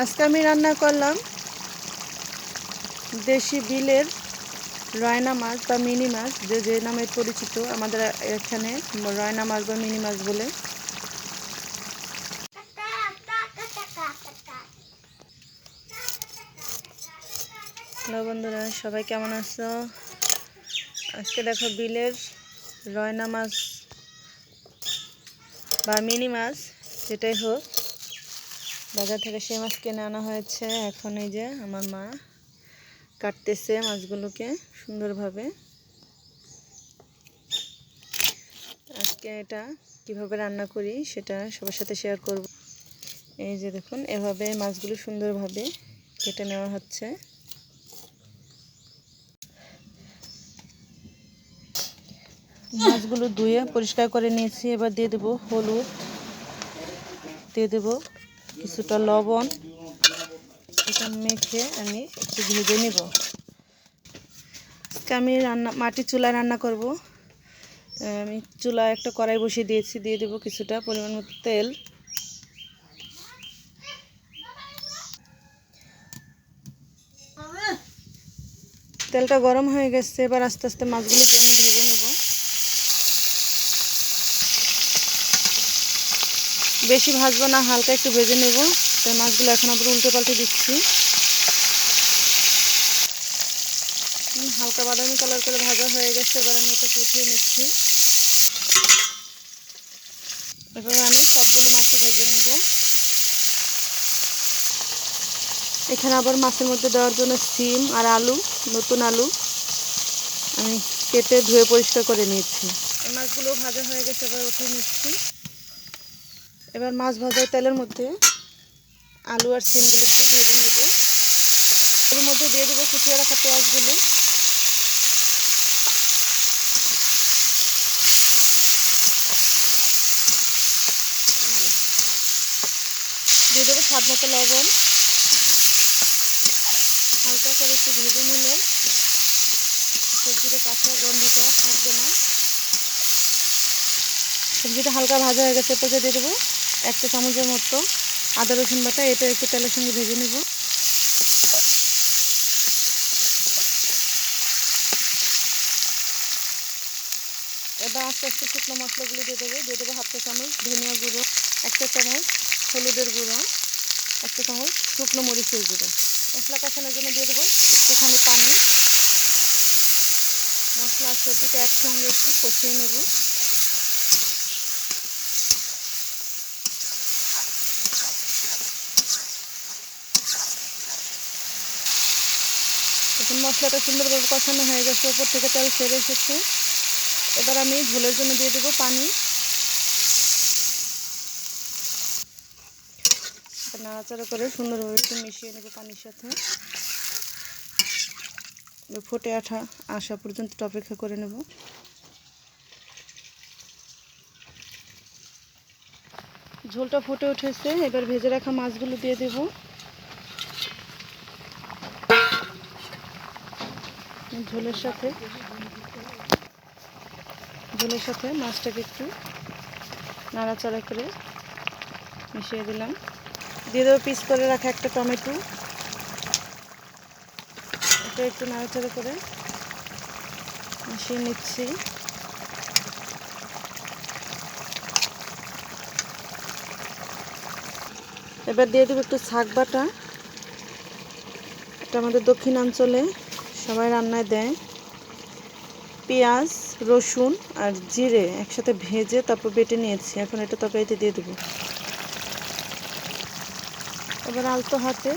আজকে আমি রান্না করলাম দেশি বিলের রয়না মাছ বা মিনি মাছ, যে নামে পরিচিত আমাদের এখানে রয়না মাছ বা মিনি মাছ বলে। হ্যালো বন্ধুরা, সবাই কেমন আছো? আজকে দেখো বিলের রয়না মাছ বা মিনি মাছ যেটাই হোক, বাজার থেকে সেই মাছ কিনে আনা হয়েছে। এখন এই যে আমার মা কাটতেছে মাছগুলোকে সুন্দরভাবে। আজকে এটা কিভাবে রান্না করি সেটা সবার সাথে শেয়ার করব। এই যে দেখুন, এভাবে মাছগুলো সুন্দরভাবে কেটে নেওয়া হচ্ছে। মাছগুলো ধুয়ে পরিষ্কার করে নিয়েছি। এবার দিয়ে দেবো হলুদ, দিয়ে দেবো কিছুটা লবণ। এটা মেখে আমি একটু ভেজে নেব। আজকে আমি মাটির চুলায় রান্না করব। আমি চুলায় একটা কড়াই বসিয়ে দিয়েছি, দিয়ে দেবো কিছুটা পরিমাণ মতো তেল। তেলটা গরম হয়ে গেছে, এবার আস্তে আস্তে মাছগুলোকে আমি ভেজে নেব। বেশি ভাজবো না, হালকা একটু ভেজে নেব। তাই মাছগুলো এখন আবার উল্টে পাল্টে দিচ্ছি। হালকা বাদামি কালার করে ভাজা হয়ে গেছে, এবার আমি এটা উঠিয়ে নিচ্ছি। এবার আমি সবগুলো মাছই ভেজে নেব। এখানে আবার মাছের মধ্যে দেওয়ার জন্য সিম আর আলু, নতুন আলু আমি কেটে ধুয়ে পরিষ্কার করে নিয়েছি। এই মাছগুলো ভাজা হয়ে গেছে, এবার উঠিয়ে নিচ্ছি। এবার মাছ ভাজার তেলের মধ্যে আলু আর সিমগুলো একটু ভেজে নেব। এর মধ্যে দিয়ে দেবো কুচিয়ে রাখা পেঁয়াজগুলো। দিয়ে দেবো স্বাদ মতো লবণ। হালকা করে একটু ভেজে নিলে সবজিটা কাঁচা গন্ধটা থাকবে না। সবজিটা হালকা ভাজা হয়ে গেছে, এরপর দিয়ে দেবো 1 চা চামচের মতো আদা রসুন বাটা। এটা একটু তেলের সঙ্গে ভেজে নেব। এবার আস্তে আস্তে শুকনো মশলাগুলো দিয়ে দেবো। 1/2 চা চামচ ধনিয়া গুঁড়ো, 1 চা চামচ হলুদের গুঁড়ো, 1 চা চামচ শুকনো মরিচের গুঁড়ো। মশলা কষানোর জন্য দিয়ে দেবো একটুখানি পানি। মশলা আর সবজিটা একসঙ্গে একটু কষিয়ে নেব। এখন মশলাটা সুন্দরভাবে কষানো হয়ে গেছে, উপর থেকে তেল ছেড়ে এসেছে। এবার আমি ঝোলের জন্য দিয়ে দেবো পানি। নাড়াচাড়া করে সুন্দরভাবে একটু মিশিয়ে নেব পানির সাথে। ফুটে আসা পর্যন্ত অপেক্ষা করে নেব। ঝোলটা ফুটে উঠেছে, এবার ভেজে রাখা মাছগুলো দিয়ে দেব। ঝোলের সাথে মাছটাকে একটু নাড়াচাড়া করে মিশিয়ে দিলাম। দিয়ে দেবো পিস করে রাখা একটা টমেটো। এটা একটু নাড়াচাড়া করে মিশিয়ে নিচ্ছি। এবার দিয়ে দেবো একটু শাক বাটা। এটা আমাদের দক্ষিণাঞ্চলে সবাই রান্নায় দেয়। পেঁয়াজ, রসুন আর জিরে একসাথে ভেজে তারপর বেটে নিয়েছি। এখন এটা তরকারিতে দিয়ে দেবো। এবার আলতো হাতে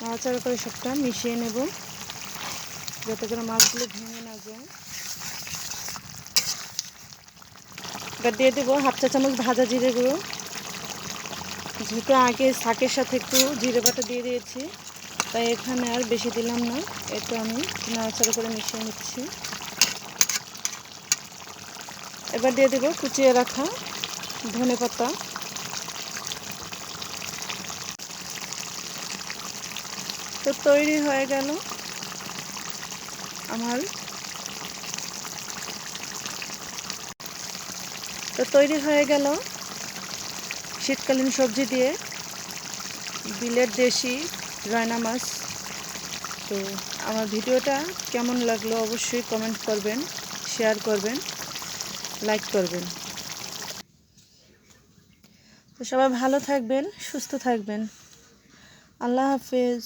নাড়াচাড়া করে সবটা মিশিয়ে নেব, যাতে করে মাছগুলো ভেঙে না যায়। এবার দিয়ে দেবো 1/2 চা চামচ ভাজা জিরে গুঁড়ো। যেহেতু আগে শাকের সাথে একটু জিরে বাটা দিয়ে দিয়েছি, তাই এখানে আর বেশি দিলাম না। এটা আমি নাড়াচাড়া করে মিশিয়ে নিচ্ছি। এবার দিয়ে দেবো কুচিয়ে রাখা ধনেপাতা। তো তৈরি হয়ে গেল আমার শীতকালীন সবজি দিয়ে বিলের দেশি রায়না মাছ। তো আমার ভিডিওটা কেমন লাগলো অবশ্যই কমেন্ট করবেন, শেয়ার করবেন, লাইক করবেন। তো সবাই ভালো থাকবেন, সুস্থ থাকবেন। আল্লাহ হাফেজ।